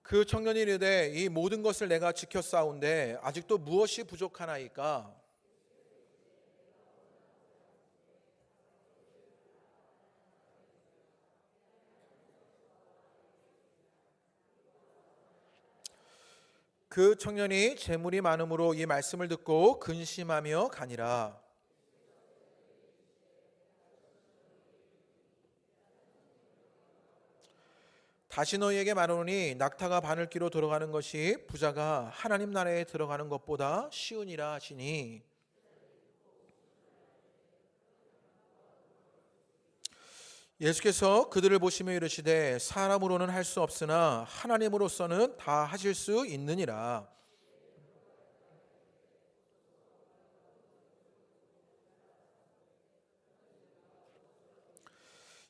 그 청년이 이르되 이 모든 것을 내가 지켰사온데 아직도 무엇이 부족하나이까? 그 청년이 재물이 많음으로 이 말씀을 듣고 근심하며 가니라. 다시 너희에게 말하노니 낙타가 바늘기로 들어가는 것이 부자가 하나님 나라에 들어가는 것보다 쉬우니라 하시니, 예수께서 그들을 보시며 이르시되 사람으로는 할 수 없으나 하나님으로서는 다 하실 수 있느니라.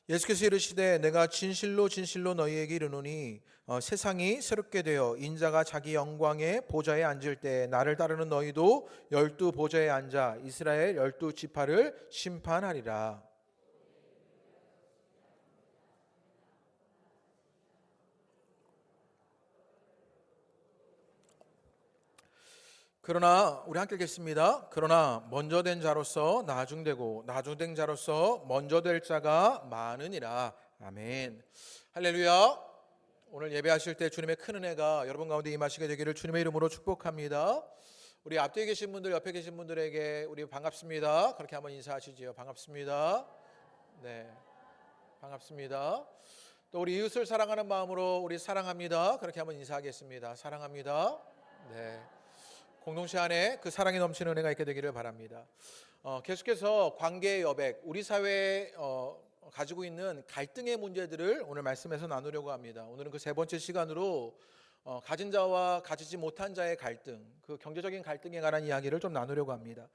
예수께서 이르시되 내가 진실로 진실로 너희에게 이르노니 세상이 새롭게 되어 인자가 자기 영광의 보좌에 앉을 때 나를 따르는 너희도 12 보좌에 앉아 이스라엘 12 지파를 심판하리라. 그러나 우리 함께 읽겠습니다. 그러나 먼저 된 자로서 나중되고 나중된 자로서 먼저 될 자가 많으니라. 아멘. 할렐루야. 오늘 예배하실 때 주님의 큰 은혜가 여러분 가운데 임하시게 되기를 주님의 이름으로 축복합니다. 우리 앞뒤에 계신 분들, 옆에 계신 분들에게 우리 반갑습니다. 그렇게 한번 인사하시지요. 반갑습니다. 네, 반갑습니다. 또 우리 이웃을 사랑하는 마음으로 우리 사랑합니다. 그렇게 한번 인사하겠습니다. 사랑합니다. 네. 공동체 안에 그 사랑이 넘치는 은혜가 있게 되기를 바랍니다. 계속해서 관계의 여백, 우리 사회에 가지고 있는 갈등의 문제들을 오늘 말씀에서 나누려고 합니다. 오늘은 그 세 번째 시간으로 가진 자와 가지지 못한 자의 갈등, 그 경제적인 갈등에 관한 이야기를 좀 나누려고 합니다.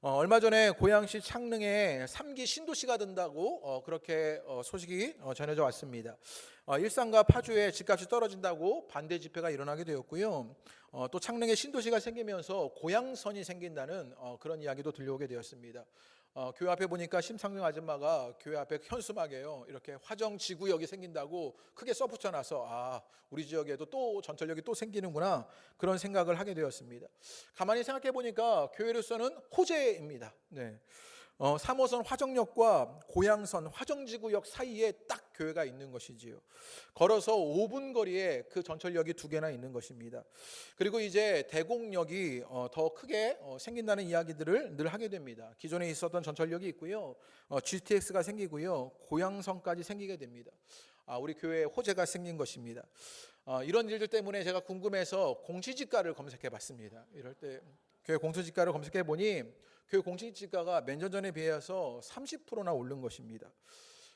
얼마 전에 고양시 창릉에 3기 신도시가 된다고 그렇게 소식이 전해져 왔습니다. 일산과 파주에 집값이 떨어진다고 반대 집회가 일어나게 되었고요. 또 창릉에 신도시가 생기면서 고향선이 생긴다는 그런 이야기도 들려오게 되었습니다. 교회 앞에 보니까 심상정 아줌마가 교회 앞에 현수막에요, 이렇게 화정지구역이 생긴다고 크게 써붙여놔서 우리 지역에도 또 전철역이 또 생기는구나, 그런 생각을 하게 되었습니다. 가만히 생각해 보니까 교회로서는 호재입니다. 네. 3호선 화정역과 고양선 화정지구역 사이에 딱 교회가 있는 것이지요. 걸어서 5분 거리에 그 전철역이 2개나 있는 것입니다. 그리고 이제 대곡역이 더 크게 생긴다는 이야기들을 늘 하게 됩니다. 기존에 있었던 전철역이 있고요, GTX가 생기고요, 고양선까지 생기게 됩니다. 우리 교회에 호재가 생긴 것입니다. 이런 일들 때문에 제가 궁금해서 공시지가를 검색해 봤습니다. 이럴 때 교회 공시지가를 검색해 보니 교회 공시지가가 몇 년 전에 비해서 30%나 오른 것입니다.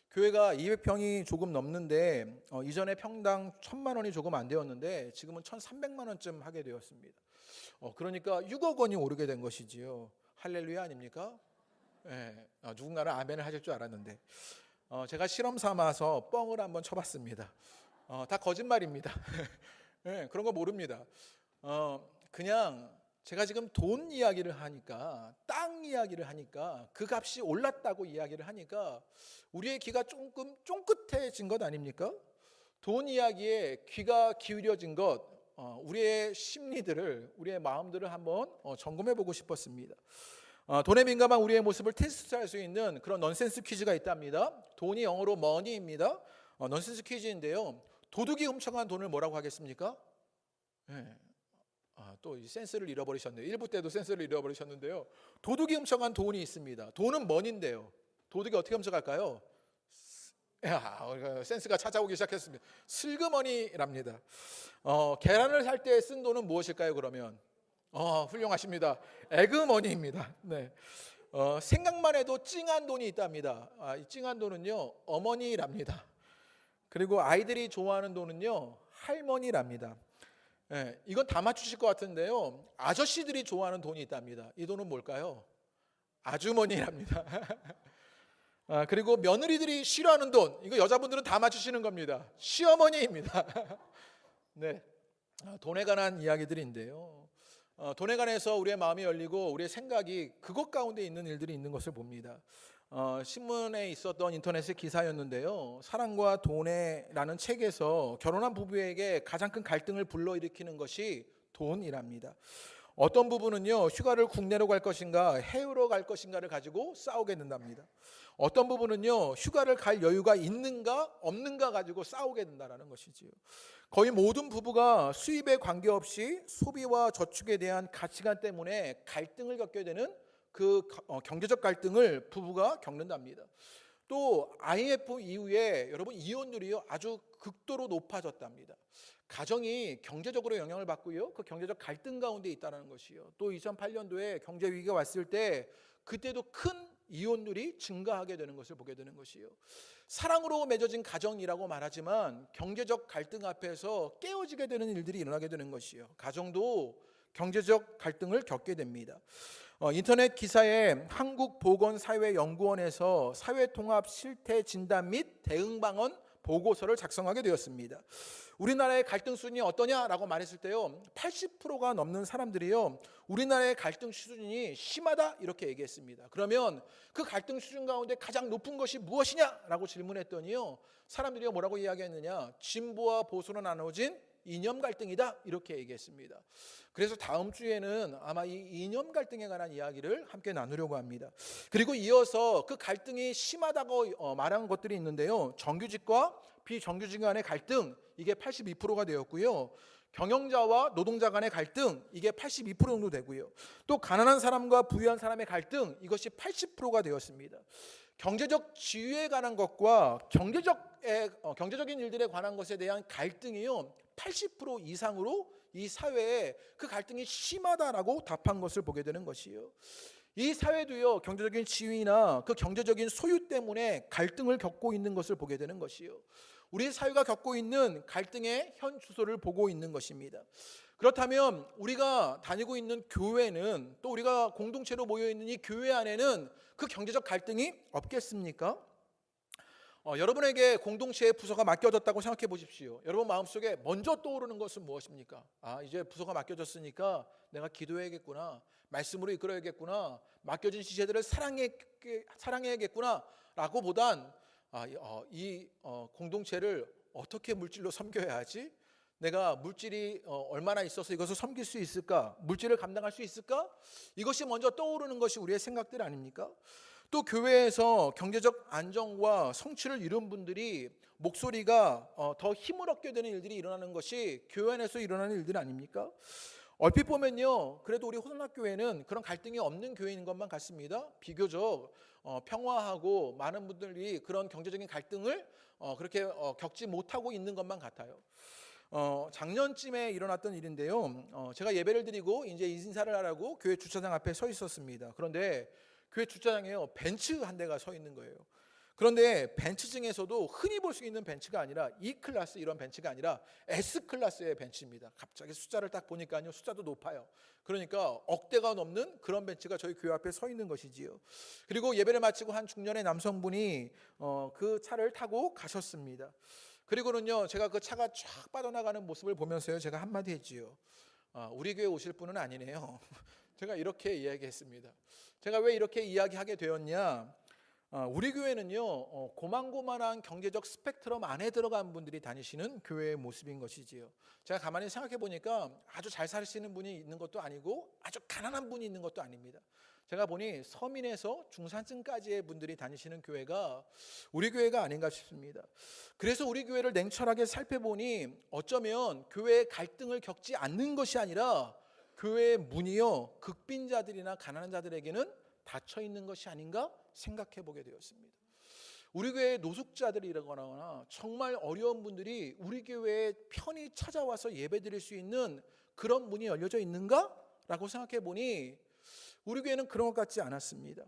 교회가 200평이 조금 넘는데 이전에 평당 1,000만 원이 조금 안 되었는데 지금은 1,300만 원쯤 하게 되었습니다. 그러니까 6억 원이 오르게 된 것이지요. 할렐루야 아닙니까? 네, 누군가는 아멘을 하실 줄 알았는데 제가 실험 삼아서 뻥을 한번 쳐봤습니다. 다 거짓말입니다. 네, 그런 거 모릅니다. 그냥 제가 지금 돈 이야기를 하니까, 땅 이야기를 하니까, 그 값이 올랐다고 이야기를 하니까 우리의 귀가 조금 쫑긋해진 것 아닙니까? 돈 이야기에 귀가 기울여진 것, 우리의 심리들을, 우리의 마음들을 한번 점검해 보고 싶었습니다. 돈에 민감한 우리의 모습을 테스트할 수 있는 그런 넌센스 퀴즈가 있답니다. 돈이 영어로 머니입니다. 넌센스 퀴즈인데요, 도둑이 훔쳐간 돈을 뭐라고 하겠습니까? 네. 또 센스를 잃어버리셨네요. 1부 때도 센스를 잃어버리셨는데요, 도둑이 훔쳐간 돈이 있습니다. 돈은 머니인데요, 도둑이 어떻게 훔쳐갈까요? 센스가 찾아오기 시작했습니다. 슬그머니랍니다. 계란을 살 때 쓴 돈은 무엇일까요? 그러면 훌륭하십니다. 에그머니입니다. 네. 생각만 해도 찡한 돈이 있답니다. 이 찡한 돈은요, 어머니랍니다. 그리고 아이들이 좋아하는 돈은요, 할머니랍니다. 네, 이건 다 맞추실 것 같은데요, 아저씨들이 좋아하는 돈이 있답니다. 이 돈은 뭘까요? 아주머니랍니다. 그리고 며느리들이 싫어하는 돈, 이거 여자분들은 다 맞추시는 겁니다. 시어머니입니다. 네, 돈에 관한 이야기들인데요, 돈에 관해서 우리의 마음이 열리고 우리의 생각이 그것 가운데 있는 일들이 있는 것을 봅니다. 신문에 있었던 인터넷의 기사였는데요. 사랑과 돈에라는 책에서 결혼한 부부에게 가장 큰 갈등을 불러일으키는 것이 돈이랍니다. 어떤 부부는요, 휴가를 국내로 갈 것인가 해외로 갈 것인가를 가지고 싸우게 된답니다. 어떤 부부는요, 휴가를 갈 여유가 있는가 없는가 가지고 싸우게 된다는 것이지요. 거의 모든 부부가 수입에 관계없이 소비와 저축에 대한 가치관 때문에 갈등을 겪게 되는 그 경제적 갈등을 부부가 겪는답니다. 또 IMF 이후에 여러분 이혼율이요 아주 극도로 높아졌답니다. 가정이 경제적으로 영향을 받고요, 그 경제적 갈등 가운데 있다는 것이요. 또 2008년도에 경제 위기가 왔을 때 그때도 큰 이혼율이 증가하게 되는 것을 보게 되는 것이요. 사랑으로 맺어진 가정이라고 말하지만 경제적 갈등 앞에서 깨어지게 되는 일들이 일어나게 되는 것이요. 가정도 경제적 갈등을 겪게 됩니다. 인터넷 기사에 한국보건사회연구원에서 사회통합 실태 진단 및 대응 방안 보고서를 작성하게 되었습니다. 우리나라의 갈등 수준이 어떠냐라고 말했을 때요, 80%가 넘는 사람들이요, 우리나라의 갈등 수준이 심하다 이렇게 얘기했습니다. 그러면 그 갈등 수준 가운데 가장 높은 것이 무엇이냐라고 질문했더니요, 사람들이 뭐라고 이야기했느냐, 진보와 보수로 나눠진 이념 갈등이다 이렇게 얘기했습니다. 그래서 다음 주에는 아마 이 이념 갈등에 관한 이야기를 함께 나누려고 합니다. 그리고 이어서 그 갈등이 심하다고 말한 것들이 있는데요, 정규직과 비정규직 간의 갈등 이게 82%가 되었고요, 경영자와 노동자 간의 갈등 이게 82% 정도 되고요, 또 가난한 사람과 부유한 사람의 갈등 이것이 80%가 되었습니다. 경제적 지위에 관한 것과 경제적인 일들에 관한 것에 대한 갈등이요 80% 이상으로 이 사회에 그 갈등이 심하다라고 답한 것을 보게 되는 것이에요. 이 사회도요, 경제적인 지위나 그 경제적인 소유 때문에 갈등을 겪고 있는 것을 보게 되는 것이에요. 우리 사회가 겪고 있는 갈등의 현 주소를 보고 있는 것입니다. 그렇다면 우리가 다니고 있는 교회는, 또 우리가 공동체로 모여 있는 이 교회 안에는 그 경제적 갈등이 없겠습니까? 여러분에게 공동체의 부서가 맡겨졌다고 생각해 보십시오. 여러분 마음속에 먼저 떠오르는 것은 무엇입니까? 이제 부서가 맡겨졌으니까 내가 기도해야겠구나, 말씀으로 이끌어야겠구나, 맡겨진 지체들을 사랑해야겠구나 라고 보단 공동체를 어떻게 물질로 섬겨야 하지? 내가 물질이 얼마나 있어서 이것을 섬길 수 있을까? 물질을 감당할 수 있을까? 이것이 먼저 떠오르는 것이 우리의 생각들 아닙니까? 또 교회에서 경제적 안정과 성취를 이룬 분들이 목소리가 더 힘을 얻게 되는 일들이 일어나는 것이 교회 안에서 일어나는 일들 아닙니까? 얼핏 보면요, 그래도 우리 호선학교회는 그런 갈등이 없는 교회인 것만 같습니다. 비교적 평화하고 많은 분들이 그런 경제적인 갈등을 그렇게 겪지 못하고 있는 것만 같아요. 작년쯤에 일어났던 일인데요, 제가 예배를 드리고 이제 인사를 하라고 교회 주차장 앞에 서 있었습니다. 그런데 교회 주차장에요, 벤츠 한 대가 서 있는 거예요. 그런데 벤츠 중에서도 흔히 볼 수 있는 벤츠가 아니라 E클래스 이런 벤츠가 아니라 S클래스의 벤츠입니다. 갑자기 숫자를 딱 보니까요, 숫자도 높아요. 그러니까 억대가 넘는 그런 벤츠가 저희 교회 앞에 서 있는 것이지요. 그리고 예배를 마치고 한 중년의 남성분이 그 차를 타고 가셨습니다. 그리고는요, 제가 그 차가 쫙 빠져나가는 모습을 보면서요, 제가 한마디 했지요. 우리 교회 오실 분은 아니네요. 제가 이렇게 이야기했습니다. 제가 왜 이렇게 이야기하게 되었냐, 우리 교회는요, 고만고만한 경제적 스펙트럼 안에 들어간 분들이 다니시는 교회의 모습인 것이지요. 제가 가만히 생각해 보니까 아주 잘 사시는 분이 있는 것도 아니고 아주 가난한 분이 있는 것도 아닙니다. 제가 보니 서민에서 중산층까지의 분들이 다니시는 교회가 우리 교회가 아닌가 싶습니다. 그래서 우리 교회를 냉철하게 살펴보니 어쩌면 교회의 갈등을 겪지 않는 것이 아니라 교회의 문이요, 극빈자들이나 가난한 자들에게는 닫혀 있는 것이 아닌가 생각해 보게 되었습니다. 우리 교회의 노숙자들이라거나 정말 어려운 분들이 우리 교회에 편히 찾아와서 예배드릴 수 있는 그런 문이 열려져 있는가? 라고 생각해 보니 우리 교회는 그런 것 같지 않았습니다.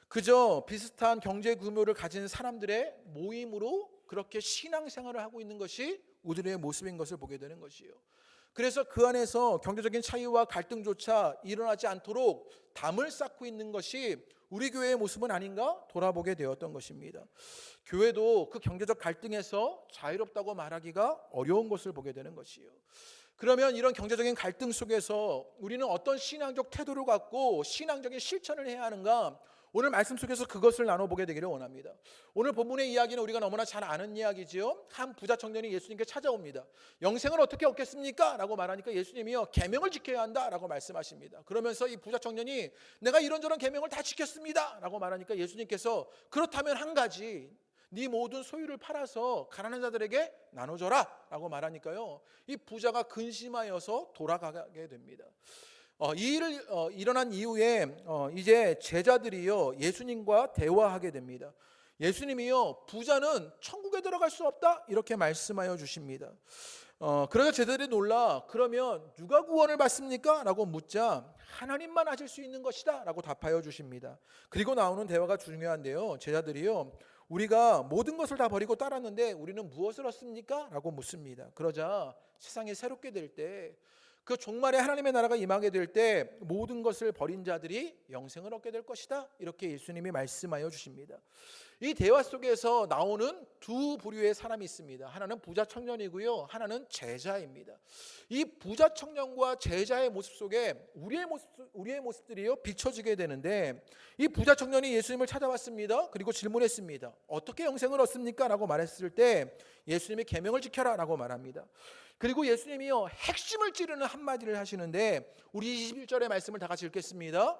그저 비슷한 경제 규모를 가진 사람들의 모임으로 그렇게 신앙생활을 하고 있는 것이 우리의 모습인 것을 보게 되는 것이에요. 그래서 그 안에서 경제적인 차이와 갈등조차 일어나지 않도록 담을 쌓고 있는 것이 우리 교회의 모습은 아닌가 돌아보게 되었던 것입니다. 교회도 그 경제적 갈등에서 자유롭다고 말하기가 어려운 것을 보게 되는 것이에요. 그러면 이런 경제적인 갈등 속에서 우리는 어떤 신앙적 태도를 갖고 신앙적인 실천을 해야 하는가? 오늘 말씀 속에서 그것을 나눠보게 되기를 원합니다. 오늘 본문의 이야기는 우리가 너무나 잘 아는 이야기지요. 한 부자 청년이 예수님께 찾아옵니다. 영생을 어떻게 얻겠습니까? 라고 말하니까 예수님이요, 계명을 지켜야 한다 라고 말씀하십니다. 그러면서 이 부자 청년이 내가 이런저런 계명을 다 지켰습니다 라고 말하니까 예수님께서 그렇다면 한 가지, 네 모든 소유를 팔아서 가난한 자들에게 나눠줘라 라고 말하니까요, 이 부자가 근심하여서 돌아가게 됩니다. 이 일을 일어난 이후에 이제 제자들이요, 예수님과 대화하게 됩니다. 예수님이요, 부자는 천국에 들어갈 수 없다 이렇게 말씀하여 주십니다. 그러자 제자들이 놀라 그러면 누가 구원을 받습니까? 라고 묻자 하나님만 하실 수 있는 것이다 라고 답하여 주십니다. 그리고 나오는 대화가 중요한데요, 제자들이요, 우리가 모든 것을 다 버리고 따랐는데 우리는 무엇을 얻습니까? 라고 묻습니다. 그러자 세상이 새롭게 될 때, 그 종말에 하나님의 나라가 임하게 될 때 모든 것을 버린 자들이 영생을 얻게 될 것이다 이렇게 예수님이 말씀하여 주십니다. 이 대화 속에서 나오는 두 부류의 사람이 있습니다. 하나는 부자 청년이고요, 하나는 제자입니다. 이 부자 청년과 제자의 모습 속에 우리의 모습들이요 비춰지게 되는데, 이 부자 청년이 예수님을 찾아왔습니다. 그리고 질문했습니다. 어떻게 영생을 얻습니까? 라고 말했을 때 예수님이 계명을 지켜라 라고 말합니다. 그리고 예수님이요, 핵심을 찌르는 한마디를 하시는데, 우리 21절의 말씀을 다 같이 읽겠습니다.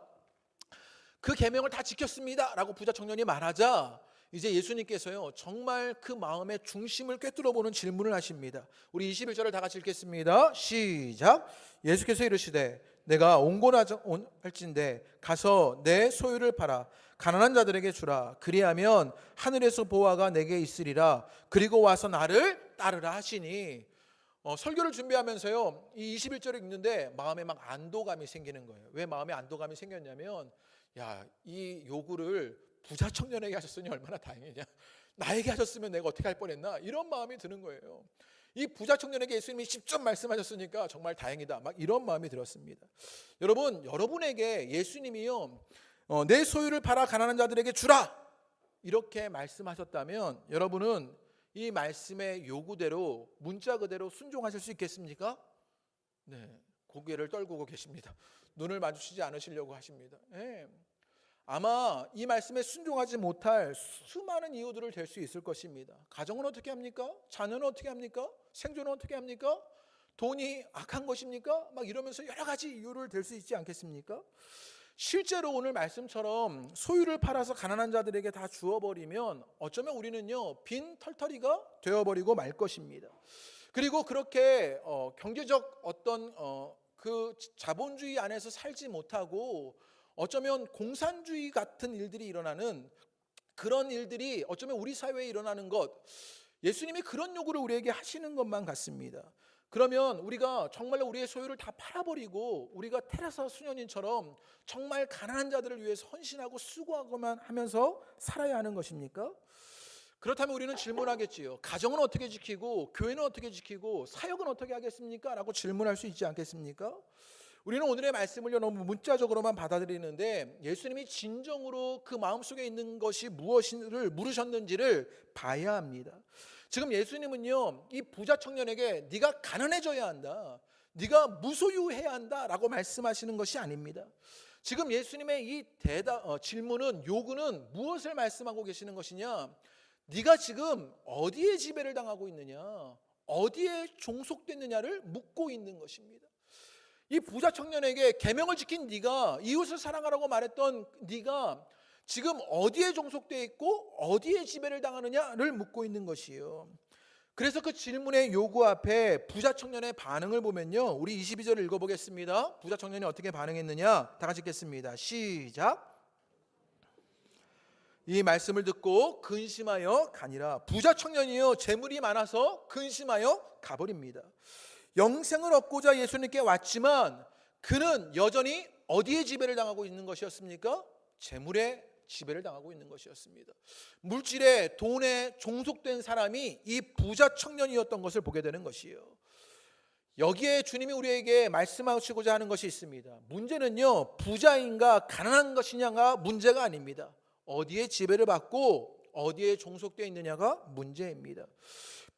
그 계명을 다 지켰습니다 라고 부자 청년이 말하자 이제 예수님께서요, 정말 그 마음의 중심을 꿰뚫어 보는 질문을 하십니다. 우리 21절을 다 같이 읽겠습니다. 시작. 예수께서 이르시되 내가 온곤할진대 가서 내 소유를 팔아 가난한 자들에게 주라. 그리하면 하늘에서 보화가 내게 있으리라. 그리고 와서 나를 따르라 하시니, 설교를 준비하면서요, 이 21절을 읽는데 마음에 막 안도감이 생기는 거예요. 왜 마음에 안도감이 생겼냐면, 이 요구를 부자 청년에게 하셨으니 얼마나 다행이냐, 나에게 하셨으면 내가 어떻게 할 뻔했나, 이런 마음이 드는 거예요. 이 부자 청년에게 예수님이 직접 말씀하셨으니까 정말 다행이다, 막 이런 마음이 들었습니다. 여러분, 여러분에게 예수님이요, 내 소유를 팔아 가난한 자들에게 주라 이렇게 말씀하셨다면 여러분은 이 말씀의 요구대로 문자 그대로 순종하실 수 있겠습니까? 네, 고개를 떨구고 계십니다. 눈을 마주치지 않으시려고 하십니다. 네. 아마 이 말씀에 순종하지 못할 수많은 이유들을 댈 수 있을 것입니다. 가정은 어떻게 합니까? 자녀는 어떻게 합니까? 생존은 어떻게 합니까? 돈이 악한 것입니까? 막 이러면서 여러 가지 이유를 댈 수 있지 않겠습니까? 실제로 오늘 말씀처럼 소유를 팔아서 가난한 자들에게 다 주어버리면 어쩌면 우리는요, 빈 털터리가 되어버리고 말 것입니다. 그리고 그렇게 경제적 어떤 그 자본주의 안에서 살지 못하고 어쩌면 공산주의 같은 일들이 일어나는, 그런 일들이 어쩌면 우리 사회에 일어나는 것, 예수님이 그런 요구를 우리에게 하시는 것만 같습니다. 그러면 우리가 정말로 우리의 소유를 다 팔아버리고 우리가 테레사 수녀님처럼 정말 가난한 자들을 위해서 헌신하고 수고하고만 하면서 살아야 하는 것입니까? 그렇다면 우리는 질문하겠지요. 가정은 어떻게 지키고 교회는 어떻게 지키고 사역은 어떻게 하겠습니까? 라고 질문할 수 있지 않겠습니까? 우리는 오늘의 말씀을 너무 문자적으로만 받아들이는데 예수님이 진정으로 그 마음속에 있는 것이 무엇을 물으셨는지를 봐야 합니다. 지금 예수님은요, 이 부자 청년에게 네가 가난해져야 한다, 네가 무소유해야 한다 라고 말씀하시는 것이 아닙니다. 지금 예수님의 이 질문은, 요구는 무엇을 말씀하고 계시는 것이냐, 네가 지금 어디에 지배를 당하고 있느냐, 어디에 종속됐느냐를 묻고 있는 것입니다. 이 부자 청년에게 계명을 지킨 네가, 이웃을 사랑하라고 말했던 네가 지금 어디에 종속되어 있고 어디에 지배를 당하느냐를 묻고 있는 것이에요. 그래서 그 질문의 요구 앞에 부자 청년의 반응을 보면요, 우리 22절을 읽어보겠습니다. 부자 청년이 어떻게 반응했느냐 다 같이 읽겠습니다. 시작. 이 말씀을 듣고 근심하여 가니라. 부자 청년이요, 재물이 많아서 근심하여 가버립니다. 영생을 얻고자 예수님께 왔지만 그는 여전히 어디에 지배를 당하고 있는 것이었습니까? 재물에 지배를 당하고 있는 것이었습니다. 물질에, 돈에 종속된 사람이 이 부자 청년이었던 것을 보게 되는 것이에요. 여기에 주님이 우리에게 말씀하시고자 하는 것이 있습니다. 문제는요, 부자인가 가난한 것이냐가 문제가 아닙니다. 어디에 지배를 받고 어디에 종속되어 있느냐가 문제입니다.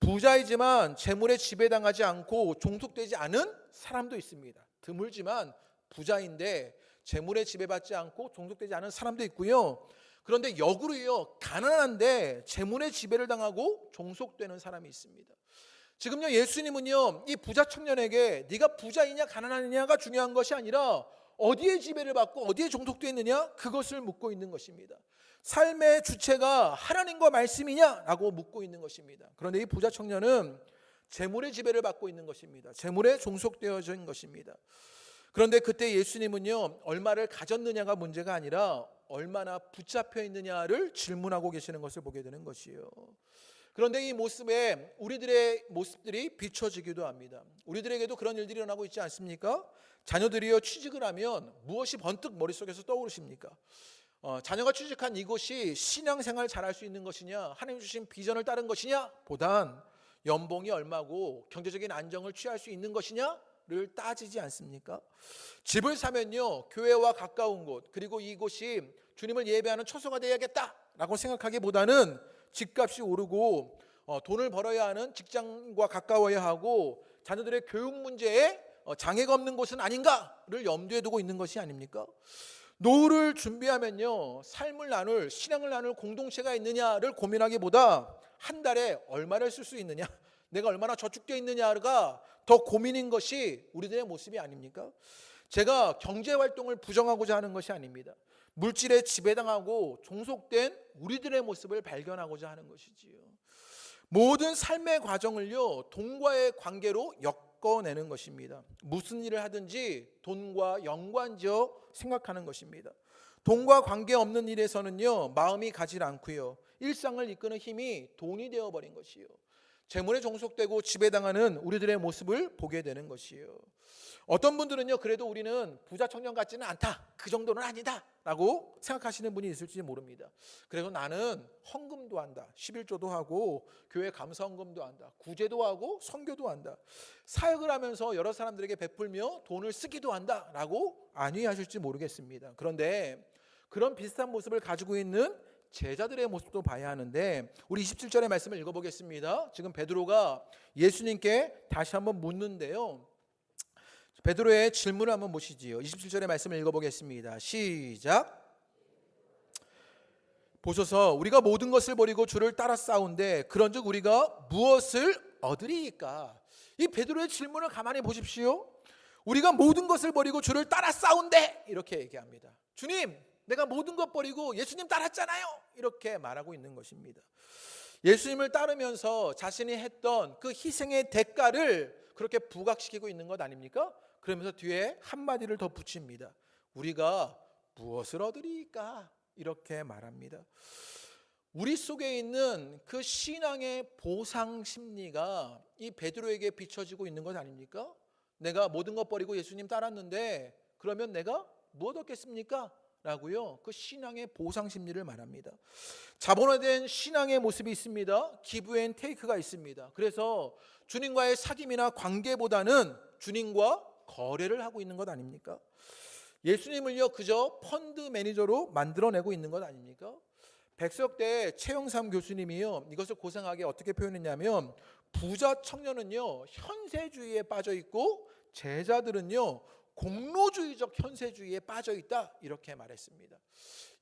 부자이지만 재물에 지배당하지 않고 종속되지 않은 사람도 있습니다. 드물지만 부자인데 재물에 지배받지 않고 종속되지 않은 사람도 있고요. 그런데 역으로요, 가난한데 재물에 지배를 당하고 종속되는 사람이 있습니다. 지금요, 예수님은요, 이 부자 청년에게 네가 부자이냐 가난하느냐가 중요한 것이 아니라 어디에 지배를 받고 어디에 종속되어 있느냐, 그것을 묻고 있는 것입니다. 삶의 주체가 하나님과 말씀이냐라고 묻고 있는 것입니다. 그런데 이 부자 청년은 재물의 지배를 받고 있는 것입니다. 재물에 종속되어져 있는 것입니다. 그런데 그때 예수님은요, 얼마를 가졌느냐가 문제가 아니라 얼마나 붙잡혀 있느냐를 질문하고 계시는 것을 보게 되는 것이에요. 그런데 이 모습에 우리들의 모습들이 비춰지기도 합니다. 우리들에게도 그런 일들이 일어나고 있지 않습니까? 자녀들이요, 취직을 하면 무엇이 번뜩 머릿속에서 떠오르십니까? 자녀가 취직한 이곳이 신앙생활 잘할 수 있는 것이냐, 하나님 주신 비전을 따른 것이냐 보단 연봉이 얼마고 경제적인 안정을 취할 수 있는 것이냐를 따지지 않습니까? 집을 사면요, 교회와 가까운 곳, 그리고 이곳이 주님을 예배하는 처소가 되어야겠다라고 생각하기보다는 집값이 오르고 돈을 벌어야 하는 직장과 가까워야 하고 자녀들의 교육 문제에 장애가 없는 곳은 아닌가를 염두에 두고 있는 것이 아닙니까? 노후를 준비하면요, 삶을 나눌, 신앙을 나눌 공동체가 있느냐를 고민하기보다 한 달에 얼마를 쓸 수 있느냐, 내가 얼마나 저축되어 있느냐가 더 고민인 것이 우리들의 모습이 아닙니까? 제가 경제활동을 부정하고자 하는 것이 아닙니다. 물질에 지배당하고 종속된 우리들의 모습을 발견하고자 하는 것이지요. 모든 삶의 과정을요, 돈과의 관계로 엮어내는 것입니다. 무슨 일을 하든지 돈과 연관지어 생각하는 것입니다. 돈과 관계없는 일에서는요, 마음이 가지 않고요, 일상을 이끄는 힘이 돈이 되어버린 것이요, 재물에 종속되고 지배당하는 우리들의 모습을 보게 되는 것이요. 어떤 분들은요, 그래도 우리는 부자 청년 같지는 않다, 그 정도는 아니다 라고 생각하시는 분이 있을지 모릅니다. 그래서 나는 헌금도 한다, 11조도 하고 교회 감사헌금도 한다, 구제도 하고 선교도 한다, 사역을 하면서 여러 사람들에게 베풀며 돈을 쓰기도 한다 라고 안위하실지 모르겠습니다. 그런데 그런 비슷한 모습을 가지고 있는 제자들의 모습도 봐야 하는데, 우리 27절의 말씀을 읽어보겠습니다. 지금 베드로가 예수님께 다시 한번 묻는데요, 베드로의 질문을 한번 보시지요. 27절의 말씀을 읽어보겠습니다. 시작. 보소서, 우리가 모든 것을 버리고 주를 따라 싸운데 그런즉 우리가 무엇을 얻으리이까? 이 베드로의 질문을 가만히 보십시오. 우리가 모든 것을 버리고 주를 따라 싸운데, 이렇게 얘기합니다. 주님, 내가 모든 것 버리고 예수님 따랐잖아요, 이렇게 말하고 있는 것입니다. 예수님을 따르면서 자신이 했던 그 희생의 대가를 그렇게 부각시키고 있는 것 아닙니까? 그러면서 뒤에 한마디를 더 붙입니다. 우리가 무엇을 얻으리까? 이렇게 말합니다. 우리 속에 있는 그 신앙의 보상 심리가 이 베드로에게 비춰지고 있는 것 아닙니까? 내가 모든 것 버리고 예수님 따랐는데 그러면 내가 무엇 얻겠습니까? 라고요, 그 신앙의 보상 심리를 말합니다. 자본화된 신앙의 모습이 있습니다. 기브 앤 테이크가 있습니다. 그래서 주님과의 사귐이나 관계보다는 주님과 거래를 하고 있는 것 아닙니까? 예수님을요, 그저 펀드 매니저로 만들어내고 있는 것 아닙니까? 백석대 최영삼 교수님이요, 이것을 고상하게 어떻게 표현했냐면, 부자 청년은요, 현세주의에 빠져 있고 제자들은요, 공로주의적 현세주의에 빠져 있다, 이렇게 말했습니다.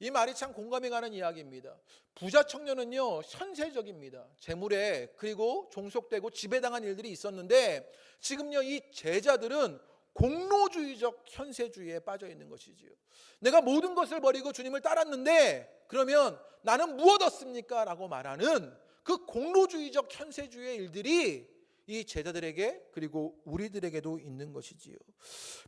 이 말이 참 공감이 가는 이야기입니다. 부자 청년은요, 현세적입니다. 재물에 그리고 종속되고 지배당한 일들이 있었는데, 지금요, 이 제자들은 공로주의적 현세주의에 빠져 있는 것이지요. 내가 모든 것을 버리고 주님을 따랐는데 그러면 나는 무엇 얻습니까? 라고 말하는 그 공로주의적 현세주의의 일들이 이 제자들에게 그리고 우리들에게도 있는 것이지요.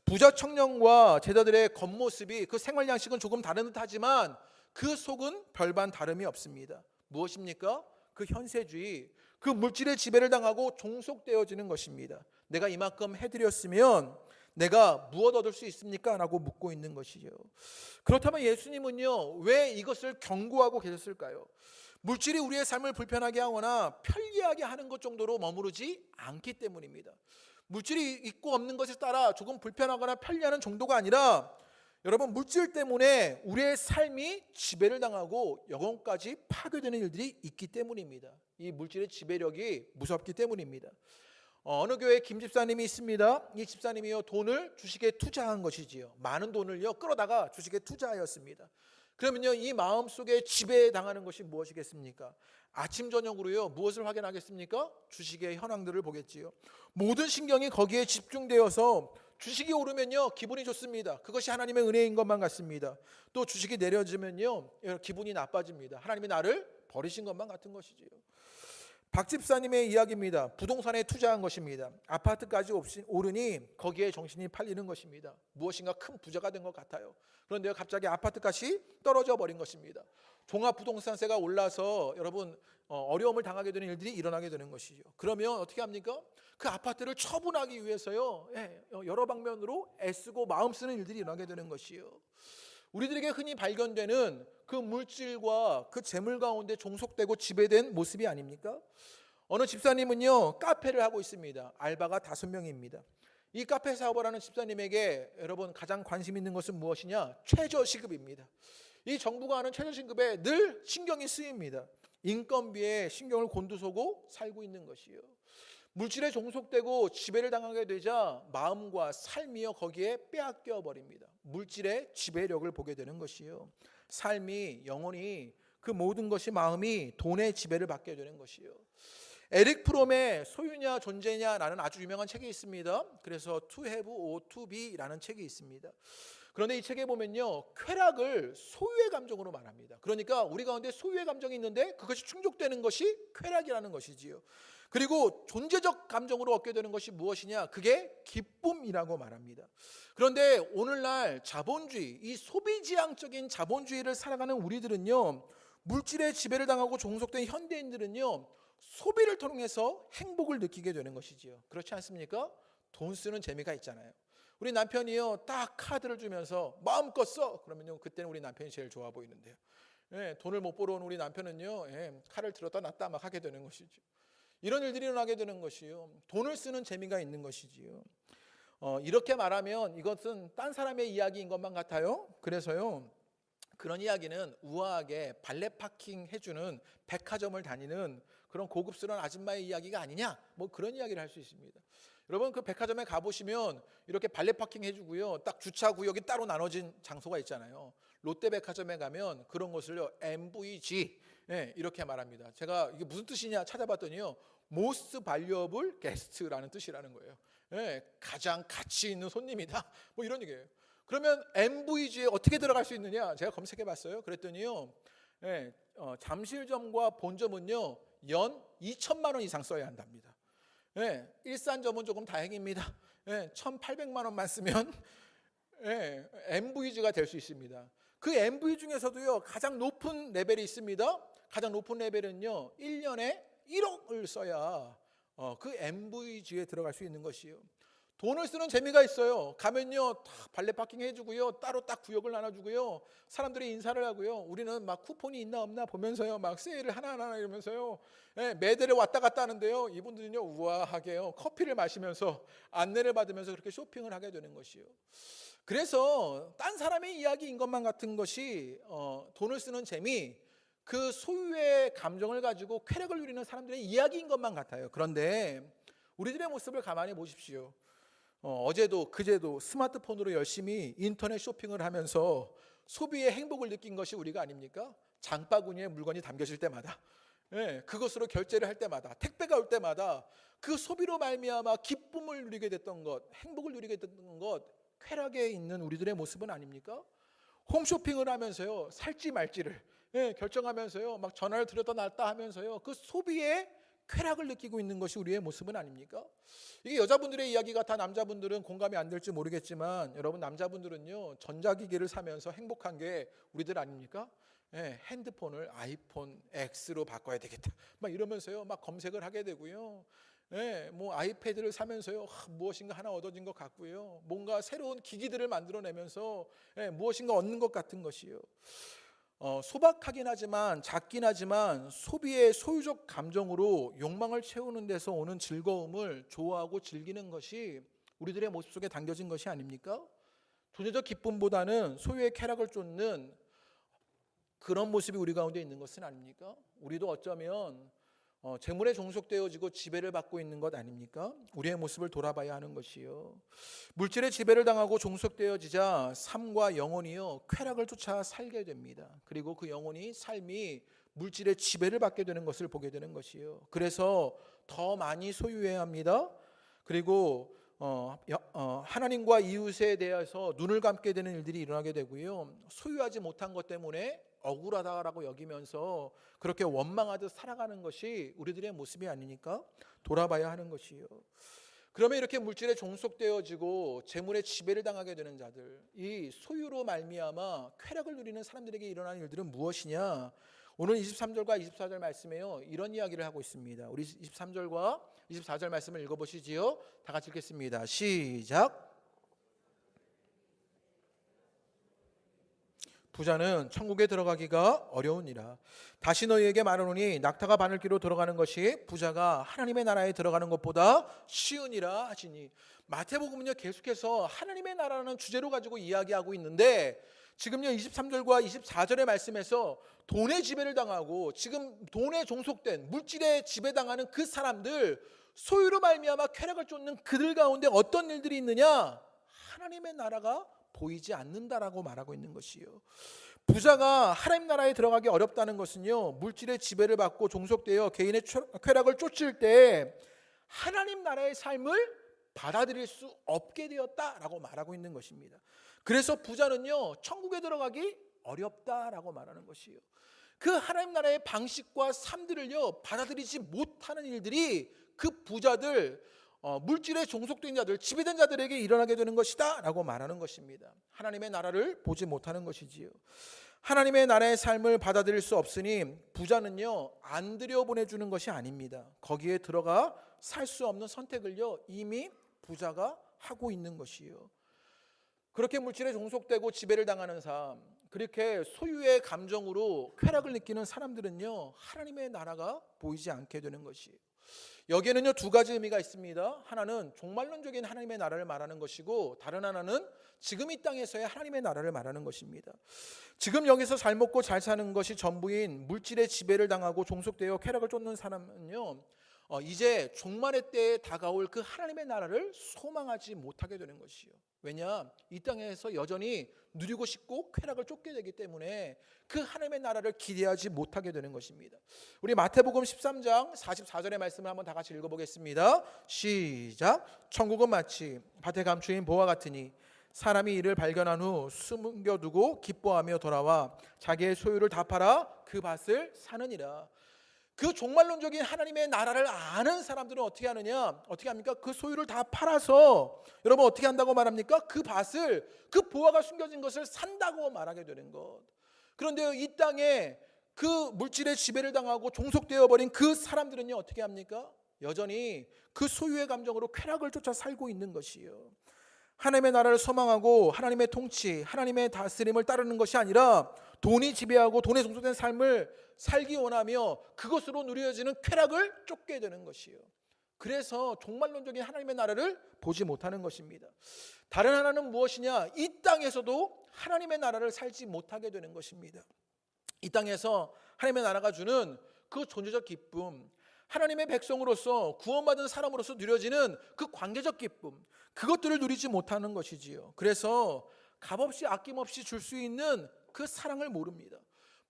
부자 청년과 제자들의 겉모습이, 그 생활 양식은 조금 다른 듯하지만 그 속은 별반 다름이 없습니다. 무엇입니까? 그 현세주의, 그 물질의 지배를 당하고 종속되어지는 것입니다. 내가 이만큼 해드렸으면 내가 무엇 얻을 수 있습니까? 라고 묻고 있는 것이죠. 그렇다면 예수님은요, 왜 이것을 경고하고 계셨을까요? 물질이 우리의 삶을 불편하게 하거나 편리하게 하는 것 정도로 머무르지 않기 때문입니다. 물질이 있고 없는 것에 따라 조금 불편하거나 편리하는 정도가 아니라, 여러분, 물질 때문에 우리의 삶이 지배를 당하고 영혼까지 파괴되는 일들이 있기 때문입니다. 이 물질의 지배력이 무섭기 때문입니다. 어느 교회에 김 집사님이 있습니다. 이 집사님이요, 돈을 주식에 투자한 것이지요. 많은 돈을요 끌어다가 주식에 투자하였습니다. 그러면요, 이 마음속에 지배당하는 것이 무엇이겠습니까? 아침 저녁으로요 무엇을 확인하겠습니까? 주식의 현황들을 보겠지요. 모든 신경이 거기에 집중되어서 주식이 오르면요 기분이 좋습니다. 그것이 하나님의 은혜인 것만 같습니다. 또 주식이 내려지면요 기분이 나빠집니다. 하나님이 나를 버리신 것만 같은 것이지요. 박 집사님의 이야기입니다. 부동산에 투자한 것입니다. 아파트까지 오르니 거기에 정신이 팔리는 것입니다. 무엇인가 큰 부자가 된 것 같아요. 그런데 갑자기 아파트값이 떨어져 버린 것입니다. 종합부동산세가 올라서 여러분 어려움을 당하게 되는 일들이 일어나게 되는 것이죠. 그러면 어떻게 합니까? 그 아파트를 처분하기 위해서요 여러 방면으로 애쓰고 마음 쓰는 일들이 일어나게 되는 것이요. 우리들에게 흔히 발견되는 그 물질과 그 재물 가운데 종속되고 지배된 모습이 아닙니까? 어느 집사님은요 카페를 하고 있습니다. 알바가 5명입니다. 이 카페 사업을 하는 집사님에게 여러분 가장 관심 있는 것은 무엇이냐? 최저시급입니다. 이 정부가 하는 최저시급에 늘 신경이 쓰입니다. 인건비에 신경을 곤두서고 살고 있는 것이요. 물질에 종속되고 지배를 당하게 되자 마음과 삶이요 거기에 빼앗겨 버립니다. 물질의 지배력을 보게 되는 것이요. 삶이 영혼이 그 모든 것이 마음이 돈의 지배를 받게 되는 것이요. 에릭 프롬의 소유냐 존재냐라는 아주 유명한 책이 있습니다. 그래서 To Have or To Be라는 책이 있습니다. 그런데 이 책에 보면요 쾌락을 소유의 감정으로 말합니다. 그러니까 우리 가운데 소유의 감정이 있는데 그것이 충족되는 것이 쾌락이라는 것이지요. 그리고 존재적 감정으로 얻게 되는 것이 무엇이냐? 그게 기쁨이라고 말합니다. 그런데 오늘날 자본주의, 이 소비지향적인 자본주의를 살아가는 우리들은요 물질의 지배를 당하고 종속된 현대인들은요 소비를 통해서 행복을 느끼게 되는 것이지요. 그렇지 않습니까? 돈 쓰는 재미가 있잖아요. 우리 남편이요 딱 카드를 주면서 마음껏 써. 그러면요 그때는 우리 남편이 제일 좋아 보이는데요. 돈을 못 벌어온 우리 남편은요 칼을 들었다 놨다 막 하게 되는 것이죠. 이런 일들이 일어나게 되는 것이요. 돈을 쓰는 재미가 있는 것이지요. 이렇게 말하면 이것은 딴 사람의 이야기인 것만 같아요. 그래서요 그런 이야기는 우아하게 발레 파킹 해주는 백화점을 다니는 그런 고급스러운 아줌마의 이야기가 아니냐, 뭐 그런 이야기를 할 수 있습니다. 여러분 그 백화점에 가보시면 이렇게 발레 파킹 해주고요 딱 주차 구역이 따로 나눠진 장소가 있잖아요. 롯데백화점에 가면 그런 것을요 MVG 이렇게 말합니다. 제가 이게 무슨 뜻이냐 찾아봤더니요 Most Valuable Guest라는 뜻이라는 거예요. 가장 가치 있는 손님이다, 뭐 이런 얘기예요. 그러면 MVG에 어떻게 들어갈 수 있느냐? 제가 검색해봤어요. 그랬더니요 잠실점과 본점은요 연 2천만 원 이상 써야 한답니다. 일산점은 조금 다행입니다. 1,800만 원만 쓰면 MVG가 될 수 있습니다. 그 MV 중에서도요 가장 높은 레벨이 있습니다. 가장 높은 레벨은요 1년에 1억을 써야 그 MVG에 들어갈 수 있는 것이요. 돈을 쓰는 재미가 있어요. 가면요 딱 발레 파킹 해주고요 따로 딱 구역을 나눠주고요 사람들이 인사를 하고요 우리는 막 쿠폰이 있나 없나 보면서요 막 세일을 하나하나 이러면서요 매대를 왔다 갔다 하는데요 이분들은요 우아하게요 커피를 마시면서 안내를 받으면서 그렇게 쇼핑을 하게 되는 것이요. 그래서 딴 사람의 이야기인 것만 같은 것이 돈을 쓰는 재미, 그 소유의 감정을 가지고 쾌락을 누리는 사람들의 이야기인 것만 같아요. 그런데 우리들의 모습을 가만히 보십시오. 어제도 그제도 스마트폰으로 열심히 인터넷 쇼핑을 하면서 소비의 행복을 느낀 것이 우리가 아닙니까? 장바구니에 물건이 담겨질 때마다 그것으로 결제를 할 때마다 택배가 올 때마다 그 소비로 말미암아 기쁨을 누리게 됐던 것, 행복을 누리게 됐던 것, 쾌락에 있는 우리들의 모습은 아닙니까? 홈쇼핑을 하면서요 살지 말지를 결정하면서요 막 전화를 들었다 놨다 하면서요 그 소비의 쾌락을 느끼고 있는 것이 우리의 모습은 아닙니까? 이게 여자분들의 이야기 같아 남자분들은 공감이 안 될지 모르겠지만 여러분 남자분들은요 전자기기를 사면서 행복한 게 우리들 아닙니까? 핸드폰을 아이폰 X로 바꿔야 되겠다 막 이러면서요 막 검색을 하게 되고요 뭐 아이패드를 사면서요 무엇인가 하나 얻어진 것 같고요 뭔가 새로운 기기들을 만들어내면서 무엇인가 얻는 것 같은 것이요. 소박하긴 하지만 작긴 하지만 소비의 소유적 감정으로 욕망을 채우는 데서 오는 즐거움을 좋아하고 즐기는 것이 우리들의 모습 속에 담겨진 것이 아닙니까? 존재적 기쁨보다는 소유의 쾌락을 쫓는 그런 모습이 우리 가운데 있는 것은 아닙니까? 우리도 어쩌면 재물에 종속되어지고 지배를 받고 있는 것 아닙니까? 우리의 모습을 돌아봐야 하는 것이요. 물질의 지배를 당하고 종속되어지자 삶과 영혼이요 쾌락을 쫓아 살게 됩니다. 그리고 그 영혼이 삶이 물질의 지배를 받게 되는 것을 보게 되는 것이요. 그래서 더 많이 소유해야 합니다. 그리고 하나님과 이웃에 대해서 눈을 감게 되는 일들이 일어나게 되고요. 소유하지 못한 것 때문에 억울하다라고 여기면서 그렇게 원망하듯 살아가는 것이 우리들의 모습이 아니니까 돌아봐야 하는 것이요. 그러면 이렇게 물질에 종속되어지고 재물의 지배를 당하게 되는 자들, 이 소유로 말미암아 쾌락을 누리는 사람들에게 일어나는 일들은 무엇이냐? 오늘 23절과 24절 말씀에요 이런 이야기를 하고 있습니다. 우리 23절과 24절 말씀을 읽어보시지요. 다 같이 읽겠습니다. 시작. 부자는 천국에 들어가기가 어려우니라. 다시 너희에게 말하노니 낙타가 바늘기로 들어가는 것이 부자가 하나님의 나라에 들어가는 것보다 쉬우니라 하시니. 마태복음은요 계속해서 하나님의 나라라는 주제로 가지고 이야기하고 있는데 지금요 23절과 24절의 말씀에서 돈의 지배를 당하고 지금 돈에 종속된 물질에 지배당하는 그 사람들, 소유로 말미암아 쾌락을 쫓는 그들 가운데 어떤 일들이 있느냐? 하나님의 나라가 보이지 않는다라고 말하고 있는 것이요. 부자가 하나님 나라에 들어가기 어렵다는 것은요 물질의 지배를 받고 종속되어 개인의 쾌락을 쫓을 때 하나님 나라의 삶을 받아들일 수 없게 되었다라고 말하고 있는 것입니다. 그래서 부자는요 천국에 들어가기 어렵다라고 말하는 것이요. 그 하나님 나라의 방식과 삶들을요 받아들이지 못하는 일들이 그 부자들, 물질에 종속된 자들, 지배된 자들에게 일어나게 되는 것이다 라고 말하는 것입니다. 하나님의 나라를 보지 못하는 것이지요. 하나님의 나라의 삶을 받아들일 수 없으니 부자는요 안 들여보내주는 것이 아닙니다. 거기에 들어가 살 수 없는 선택을요 이미 부자가 하고 있는 것이요. 그렇게 물질에 종속되고 지배를 당하는 삶, 그렇게 소유의 감정으로 쾌락을 느끼는 사람들은요 하나님의 나라가 보이지 않게 되는 것이에요. 여기에는요 두 가지 의미가 있습니다. 하나는 종말론적인 하나님의 나라를 말하는 것이고, 다른 하나는 지금 이 땅에서의 하나님의 나라를 말하는 것입니다. 지금 여기서 잘 먹고 잘 사는 것이 전부인 물질의 지배를 당하고 종속되어 쾌락을 쫓는 사람은요 이제 종말의 때에 다가올 그 하나님의 나라를 소망하지 못하게 되는 것이요. 왜냐? 이 땅에서 여전히 누리고 싶고 쾌락을 쫓게 되기 때문에 그 하나님의 나라를 기대하지 못하게 되는 것입니다. 우리 마태복음 13장 44절의 말씀을 한번 다 같이 읽어보겠습니다. 시작. 천국은 마치 밭에 감추인 보화 같으니 사람이 이를 발견한 후 숨겨두고 기뻐하며 돌아와 자기의 소유를 다 팔아 그 밭을 사느니라. 그 종말론적인 하나님의 나라를 아는 사람들은 어떻게 하느냐? 어떻게 합니까? 그 소유를 다 팔아서, 여러분 어떻게 한다고 말합니까? 그 밭을, 그 보화가 숨겨진 것을 산다고 말하게 되는 것. 그런데 이 땅에 그 물질의 지배를 당하고 종속되어 버린 그 사람들은요 어떻게 합니까? 여전히 그 소유의 감정으로 쾌락을 쫓아 살고 있는 것이요. 하나님의 나라를 소망하고 하나님의 통치, 하나님의 다스림을 따르는 것이 아니라 돈이 지배하고 돈에 종속된 삶을 살기 원하며 그것으로 누려지는 쾌락을 쫓게 되는 것이요. 그래서 종말론적인 하나님의 나라를 보지 못하는 것입니다. 다른 하나는 무엇이냐? 이 땅에서도 하나님의 나라를 살지 못하게 되는 것입니다. 이 땅에서 하나님의 나라가 주는 그 존재적 기쁨, 하나님의 백성으로서 구원받은 사람으로서 누려지는 그 관계적 기쁨, 그것들을 누리지 못하는 것이지요. 그래서 값없이 아낌없이 줄 수 있는 그 사랑을 모릅니다.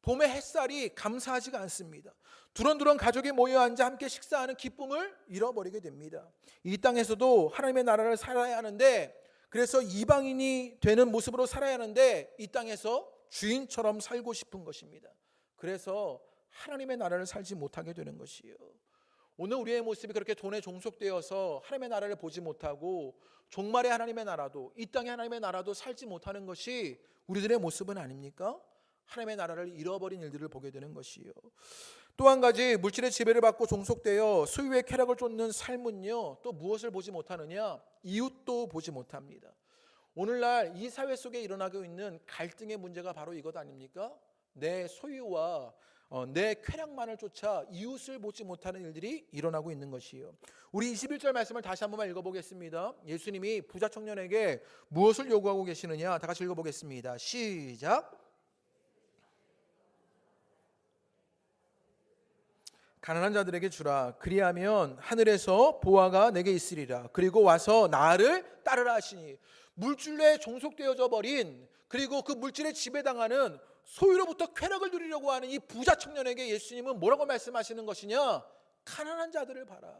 봄의 햇살이 감사하지가 않습니다. 두런두런 가족이 모여 앉아 함께 식사하는 기쁨을 잃어버리게 됩니다. 이 땅에서도 하나님의 나라를 살아야 하는데, 그래서 이방인이 되는 모습으로 살아야 하는데 이 땅에서 주인처럼 살고 싶은 것입니다. 그래서 하나님의 나라를 살지 못하게 되는 것이에요. 오늘 우리의 모습이 그렇게 돈에 종속되어서 하나님의 나라를 보지 못하고 종말의 하나님의 나라도, 이 땅의 하나님의 나라도 살지 못하는 것이 우리들의 모습은 아닙니까? 하나님의 나라를 잃어버린 일들을 보게 되는 것이요. 또 한 가지, 물질의 지배를 받고 종속되어 소유의 쾌락을 쫓는 삶은요 또 무엇을 보지 못하느냐? 이웃도 보지 못합니다. 오늘날 이 사회 속에 일어나고 있는 갈등의 문제가 바로 이것 아닙니까? 내 소유와 내 쾌락만을 쫓아 이웃을 보지 못하는 일들이 일어나고 있는 것이요. 우리 21절 말씀을 다시 한번 읽어보겠습니다. 예수님이 부자 청년에게 무엇을 요구하고 계시느냐? 다 같이 읽어보겠습니다. 시작. 가난한 자들에게 주라. 그리하면 하늘에서 보화가 내게 있으리라. 그리고 와서 나를 따르라 하시니, 물질에 종속되어져 버린, 그리고 그 물질에 지배당하는 소유로부터 쾌락을 누리려고 하는 이 부자 청년에게 예수님은 뭐라고 말씀하시는 것이냐? 가난한 자들을 봐라.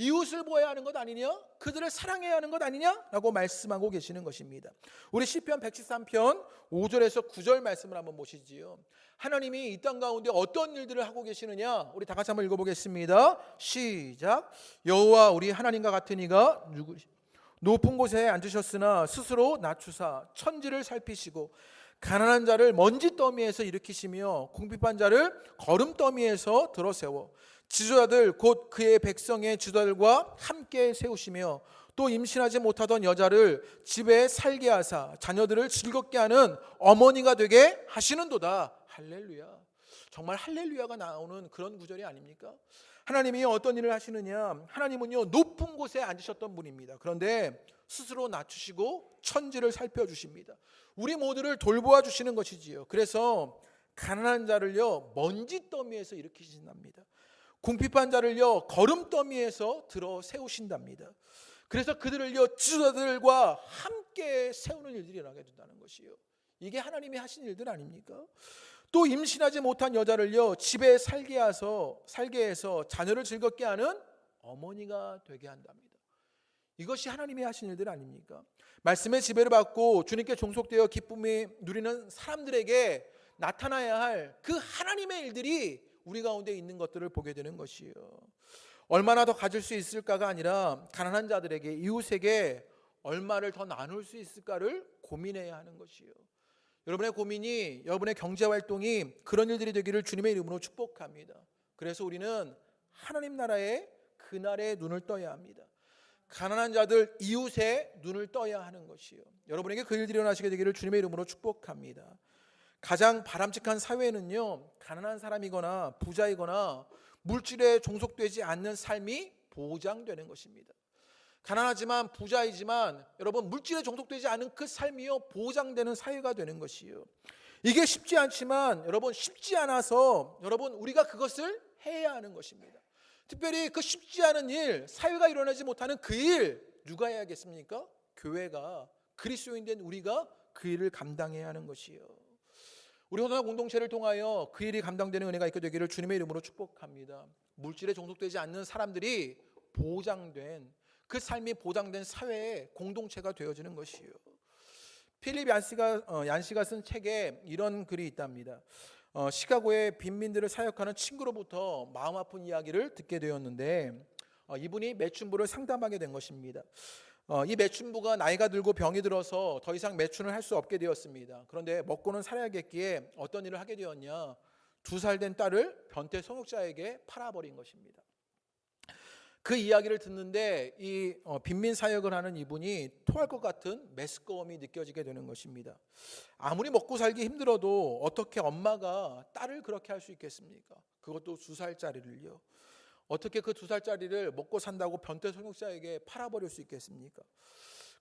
이웃을 보아야 하는 것 아니냐? 그들을 사랑해야 하는 것 아니냐? 라고 말씀하고 계시는 것입니다. 우리 시편 113편 5절에서 9절 말씀을 한번 보시지요. 하나님이 이 땅 가운데 어떤 일들을 하고 계시느냐? 우리 다 같이 한번 읽어보겠습니다. 시작. 여호와 우리 하나님과 같은 이가 누구시? 높은 곳에 앉으셨으나 스스로 낮추사 천지를 살피시고 가난한 자를 먼지 더미에서 일으키시며 궁핍한 자를 거름 더미에서 들어세워 지도자들 곧 그의 백성의 지도자들과 함께 세우시며 또 임신하지 못하던 여자를 집에 살게 하사 자녀들을 즐겁게 하는 어머니가 되게 하시는도다. 할렐루야. 정말 할렐루야가 나오는 그런 구절이 아닙니까? 하나님이 어떤 일을 하시느냐? 하나님은요, 높은 곳에 앉으셨던 분입니다. 그런데 스스로 낮추시고 천지를 살펴주십니다. 우리 모두를 돌보아 주시는 것이지요. 그래서 가난한 자를요, 먼지 더미에서 일으키신답니다. 궁핍한 자를요, 거름 더미에서 들어 세우신답니다. 그래서 그들을요, 지도자들과 함께 세우는 일들이 일어나게 된다는 것이요. 이게 하나님이 하신 일들 아닙니까? 또 임신하지 못한 여자를요, 집에 살게 해서 자녀를 즐겁게 하는 어머니가 되게 한답니다. 이것이 하나님이 하신 일들 아닙니까? 말씀의 지배를 받고 주님께 종속되어 기쁨이 누리는 사람들에게 나타나야 할 그 하나님의 일들이 우리 가운데 있는 것들을 보게 되는 것이요. 얼마나 더 가질 수 있을까가 아니라 가난한 자들에게, 이웃에게 얼마를 더 나눌 수 있을까를 고민해야 하는 것이요. 여러분의 고민이, 여러분의 경제활동이 그런 일들이 되기를 주님의 이름으로 축복합니다. 그래서 우리는 하나님 나라의 그날에 눈을 떠야 합니다. 가난한 자들, 이웃의 눈을 떠야 하는 것이요. 여러분에게 그 일들이 일어나시게 되기를 주님의 이름으로 축복합니다. 가장 바람직한 사회는요, 가난한 사람이거나 부자이거나 물질에 종속되지 않는 삶이 보장되는 것입니다. 가난하지만 부자이지만 여러분 물질에 종속되지 않은 그 삶이요, 보장되는 사회가 되는 것이요. 이게 쉽지 않지만 여러분 쉽지 않아서 여러분 우리가 그것을 해야 하는 것입니다. 특별히 그 쉽지 않은 일, 사회가 일어나지 못하는 그 일 누가 해야겠습니까? 교회가, 그리스도인 된 우리가 그 일을 감당해야 하는 것이요. 우리 호나 공동체를 통하여 그 일이 감당되는 은혜가 있게 되기를 주님의 이름으로 축복합니다. 물질에 종속되지 않는 사람들이 보장된, 그 삶이 보장된 사회의 공동체가 되어지는 것이요. 필립 얀시가 쓴 책에 이런 글이 있답니다. 시카고의 빈민들을 사역하는 친구로부터 마음 아픈 이야기를 듣게 되었는데 이분이 매춘부를 상담하게 된 것입니다. 이 매춘부가 나이가 들고 병이 들어서 더 이상 매춘을 할 수 없게 되었습니다. 그런데 먹고는 살아야겠기에 어떤 일을 하게 되었냐? 2살 된 딸을 변태 성욕자에게 팔아버린 것입니다. 그 이야기를 듣는데 이 빈민 사역을 하는 이분이 토할 것 같은 메스꺼움이 느껴지게 되는 것입니다. 아무리 먹고 살기 힘들어도 어떻게 엄마가 딸을 그렇게 할 수 있겠습니까? 그것도 2살짜리를요. 어떻게 그 2살짜리를 먹고 산다고 변태 성욕자에게 팔아버릴 수 있겠습니까?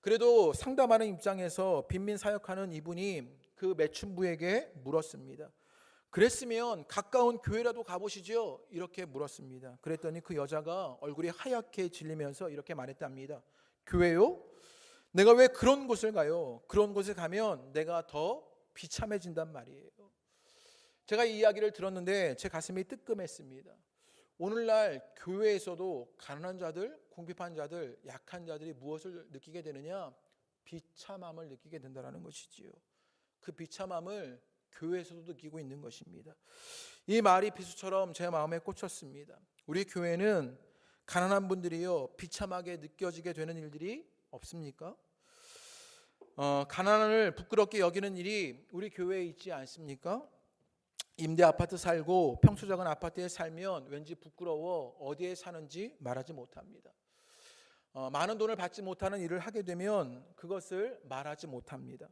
그래도 상담하는 입장에서 빈민 사역하는 이분이 그 매춘부에게 물었습니다. 그랬으면 가까운 교회라도 가보시죠. 이렇게 물었습니다. 그랬더니 그 여자가 얼굴이 하얗게 질리면서 이렇게 말했답니다. 교회요? 내가 왜 그런 곳을 가요? 그런 곳에 가면 내가 더 비참해진단 말이에요. 제가 이 이야기를 들었는데 제 가슴이 뜨끔했습니다. 오늘날 교회에서도 가난한 자들, 궁핍한 자들, 약한 자들이 무엇을 느끼게 되느냐? 비참함을 느끼게 된다는 것이지요. 그 비참함을 교회에서도 느끼고 있는 것입니다. 이 말이 비수처럼 제 마음에 꽂혔습니다. 우리 교회는 가난한 분들이요, 비참하게 느껴지게 되는 일들이 없습니까? 가난을 부끄럽게 여기는 일이 우리 교회에 있지 않습니까? 임대 아파트 살고 평수 작은 아파트에 살면 왠지 부끄러워 어디에 사는지 말하지 못합니다. 많은 돈을 받지 못하는 일을 하게 되면 그것을 말하지 못합니다.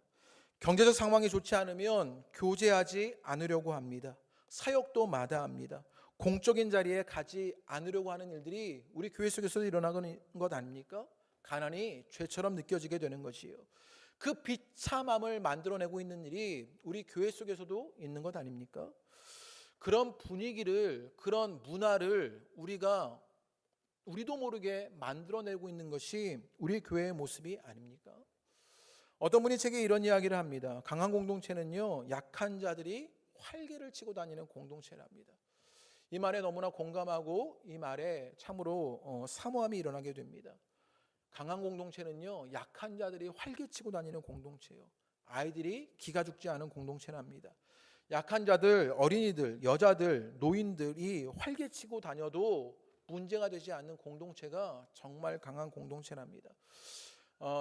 경제적 상황이 좋지 않으면 교제하지 않으려고 합니다. 사역도 마다합니다. 공적인 자리에 가지 않으려고 하는 일들이 우리 교회 속에서도 일어나는 것 아닙니까? 가난이 죄처럼 느껴지게 되는 것이에요. 그 비참함을 만들어내고 있는 일이 우리 교회 속에서도 있는 것 아닙니까? 그런 분위기를, 그런 문화를 우리도 모르게 만들어내고 있는 것이 우리 교회의 모습이 아닙니까? 어떤 분이 책에 이런 이야기를 합니다. 강한 공동체는요, 약한 자들이 활개를 치고 다니는 공동체랍니다. 이 말에 너무나 공감하고 이 말에 참으로 사모함이 일어나게 됩니다. 강한 공동체는요, 약한 자들이 활개치고 다니는 공동체요. 아이들이 기가 죽지 않은 공동체랍니다. 약한 자들, 어린이들, 여자들, 노인들이 활개치고 다녀도 문제가 되지 않는 공동체가 정말 강한 공동체랍니다.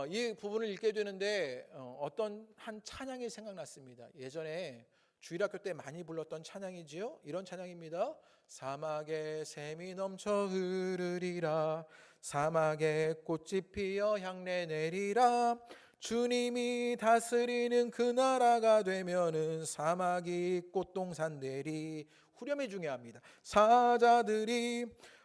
이 부분을 읽게 되는데 어떤 한 찬양이 생각났습니다. 예전에 주일학교 때 많이 불렀던 찬양이지요. 이런 찬양입니다. 사막에 샘이 넘쳐 흐르리라, 사막에 꽃이 피어 향내 내리라, 주님이 다스리는 그 나라가 되면은 사막이 꽃동산 되리. 후렴이 중요합니다. 사자들이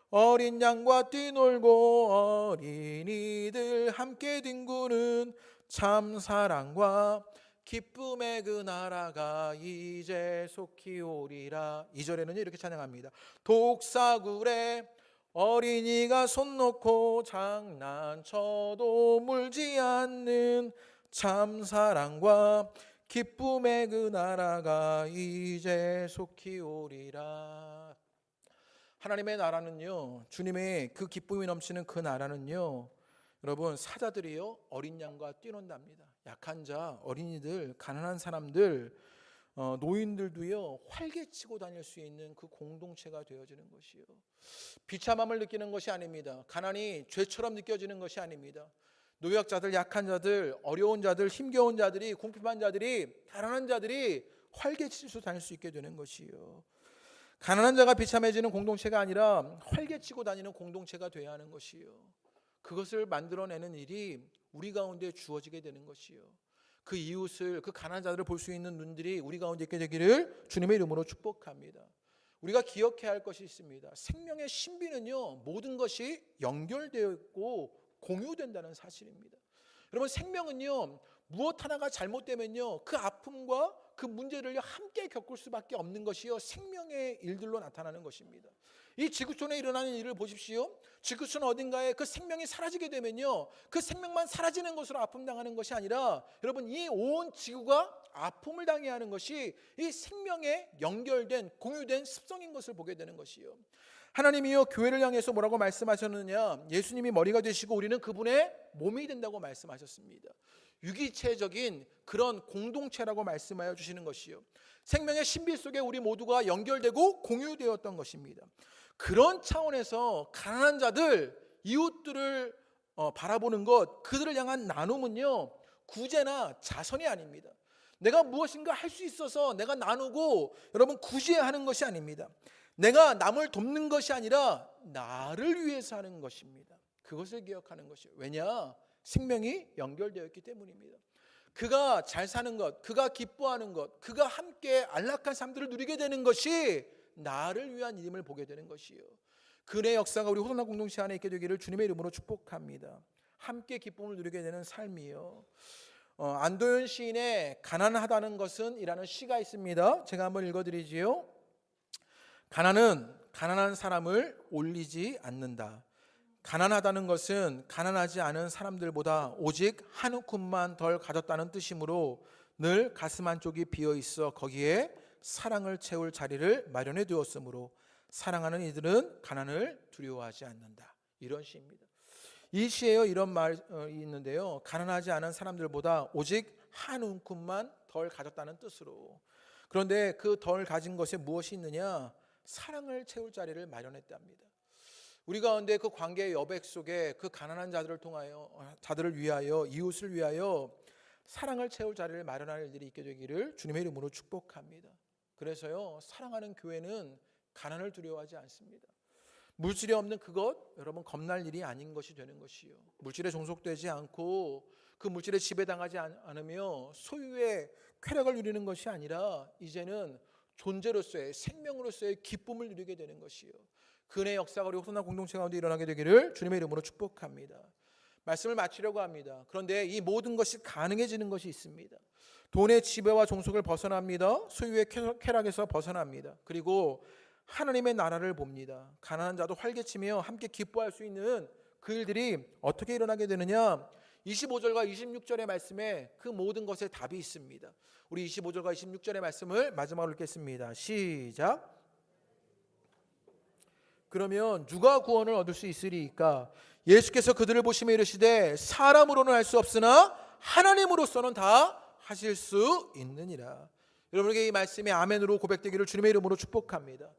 어린 양과 뛰놀고 어린이들 함께 뒹구는 참 사랑과 기쁨의 그 나라가 이제 속히 오리라. 2절에는 이렇게 찬양합니다. 독사굴에 어린이가 손 놓고 장난쳐도 물지 않는 참 사랑과 기쁨의 그 나라가 이제 속히 오리라. 하나님의 나라는요, 주님의 그 기쁨이 넘치는 그 나라는요, 여러분, 사자들이요 어린 양과 뛰논답니다. 약한 자, 어린이들, 가난한 사람들, 노인들도요 활개치고 다닐 수 있는 그 공동체가 되어지는 것이요, 비참함을 느끼는 것이 아닙니다. 가난이 죄처럼 느껴지는 것이 아닙니다. 노약자들, 약한 자들, 어려운 자들, 힘겨운 자들이, 궁핍한 자들이, 가난한 자들이 활개치고 다닐 수 있게 되는 것이요, 가난한 자가 비참해지는 공동체가 아니라 활개치고 다니는 공동체가 되어야 하는 것이요, 그것을 만들어내는 일이 우리 가운데 주어지게 되는 것이요, 그 이웃을, 그 가난한 자들을 볼 수 있는 눈들이 우리 가운데 있게 되기를 주님의 이름으로 축복합니다. 우리가 기억해야 할 것이 있습니다. 생명의 신비는요, 모든 것이 연결되어 있고 공유된다는 사실입니다. 여러분, 생명은요, 무엇 하나가 잘못되면요, 그 아픔과 그 문제를 함께 겪을 수밖에 없는 것이요, 생명의 일들로 나타나는 것입니다. 이 지구촌에 일어나는 일을 보십시오. 지구촌 어딘가에 그 생명이 사라지게 되면요, 그 생명만 사라지는 것으로 아픔 당하는 것이 아니라, 여러분, 이 온 지구가 아픔을 당해야 하는 것이 이 생명에 연결된 공유된 습성인 것을 보게 되는 것이요, 하나님이요 교회를 향해서 뭐라고 말씀하셨느냐, 예수님이 머리가 되시고 우리는 그분의 몸이 된다고 말씀하셨습니다. 유기체적인 그런 공동체라고 말씀하여 주시는 것이요, 생명의 신비 속에 우리 모두가 연결되고 공유되었던 것입니다. 그런 차원에서 가난한 자들, 이웃들을 바라보는 것, 그들을 향한 나눔은요, 구제나 자선이 아닙니다. 내가 무엇인가 할 수 있어서 내가 나누고 여러분 구제해야 하는 것이 아닙니다. 내가 남을 돕는 것이 아니라 나를 위해서 하는 것입니다. 그것을 기억하는 것이에요. 왜냐? 생명이 연결되어 있기 때문입니다. 그가 잘 사는 것, 그가 기뻐하는 것, 그가 함께 안락한 삶들을 누리게 되는 것이 나를 위한 일임을 보게 되는 것이요, 그의 역사가 우리 호소나 공동체 안에 있게 되기를 주님의 이름으로 축복합니다. 함께 기쁨을 누리게 되는 삶이요. 안도현 시인의 가난하다는 것은 이라는 시가 있습니다. 제가 한번 읽어드리지요. 가난은 가난한 사람을 올리지 않는다. 가난하다는 것은 가난하지 않은 사람들보다 오직 한 움큼만 덜 가졌다는 뜻이므로 늘 가슴 한쪽이 비어 있어 거기에 사랑을 채울 자리를 마련해 두었으므로 사랑하는 이들은 가난을 두려워하지 않는다. 이런 시입니다. 이 시에요 이런 말이 있는데요, 가난하지 않은 사람들보다 오직 한 움큼만 덜 가졌다는 뜻으로. 그런데 그 덜 가진 것에 무엇이 있느냐? 사랑을 채울 자리를 마련했답니다. 우리 가운데 그 관계의 여백 속에 그 가난한 자들을 위하여, 이웃을 위하여 사랑을 채울 자리를 마련할 일들이 있게 되기를 주님의 이름으로 축복합니다. 그래서요, 사랑하는 교회는 가난을 두려워하지 않습니다. 물질이 없는 그것, 여러분 겁날 일이 아닌 것이 되는 것이요, 물질에 종속되지 않고 그 물질에 지배당하지 않으며 소유의 쾌락을 누리는 것이 아니라 이제는 존재로서의, 생명으로서의 기쁨을 누리게 되는 것이요, 그의 역사가 우리 호소나 공동체 가운데 일어나게 되기를 주님의 이름으로 축복합니다. 말씀을 마치려고 합니다. 그런데 이 모든 것이 가능해지는 것이 있습니다. 돈의 지배와 종속을 벗어납니다. 소유의 쾌락에서 벗어납니다. 그리고 하나님의 나라를 봅니다. 가난한 자도 활개치며 함께 기뻐할 수 있는 그 일들이 어떻게 일어나게 되느냐? 25절과 26절의 말씀에 그 모든 것에 답이 있습니다. 우리 25절과 26절의 말씀을 마지막으로 읽겠습니다. 시작. 그러면 누가 구원을 얻을 수 있으리이까? 예수께서 그들을 보시며 이르시되 사람으로는 할 수 없으나 하나님으로서는 다 하실 수 있느니라. 여러분에게 이 말씀이 아멘으로 고백되기를 주님의 이름으로 축복합니다.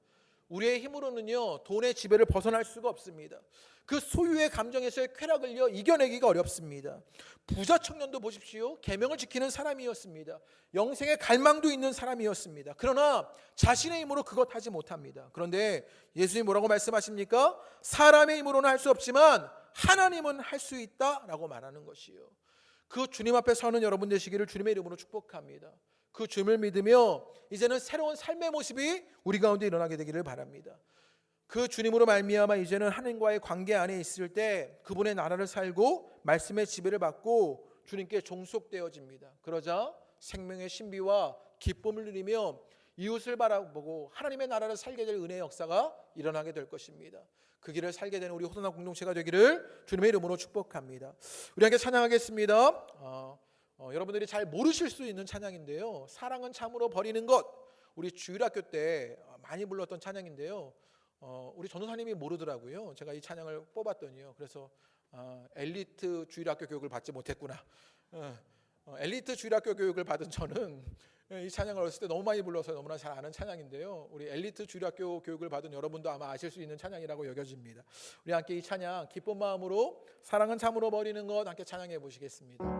우리의 힘으로는요, 돈의 지배를 벗어날 수가 없습니다. 그 소유의 감정에서의 쾌락을요, 이겨내기가 어렵습니다. 부자 청년도 보십시오. 계명을 지키는 사람이었습니다. 영생의 갈망도 있는 사람이었습니다. 그러나 자신의 힘으로 그것 하지 못합니다. 그런데 예수님이 뭐라고 말씀하십니까? 사람의 힘으로는 할 수 없지만 하나님은 할 수 있다라고 말하는 것이요. 그 주님 앞에 서는 여러분 되시기를 주님의 이름으로 축복합니다. 그 주님을 믿으며 이제는 새로운 삶의 모습이 우리 가운데 일어나게 되기를 바랍니다. 그 주님으로 말미암아 이제는 하나님과의 관계 안에 있을 때 그분의 나라를 살고 말씀의 지배를 받고 주님께 종속되어집니다. 그러자 생명의 신비와 기쁨을 누리며 이웃을 바라보고 하나님의 나라를 살게 될 은혜의 역사가 일어나게 될 것입니다. 그 길을 살게 되는 우리 호소나 공동체가 되기를 주님의 이름으로 축복합니다. 우리 함께 찬양하겠습니다. 여러분들이 잘 모르실 수 있는 찬양인데요, 사랑은 참으로 버리는 것, 우리 주일학교 때 많이 불렀던 찬양인데요, 우리 전도사님이 모르더라고요. 제가 이 찬양을 뽑았더니요, 그래서 엘리트 주일학교 교육을 받지 못했구나. 엘리트 주일학교 교육을 받은 저는 이 찬양을 어렸을 때 너무 많이 불러서 너무나 잘 아는 찬양인데요, 우리 엘리트 주일학교 교육을 받은 여러분도 아마 아실 수 있는 찬양이라고 여겨집니다. 우리 함께 이 찬양 기쁜 마음으로 사랑은 참으로 버리는 것 함께 찬양해 보시겠습니다.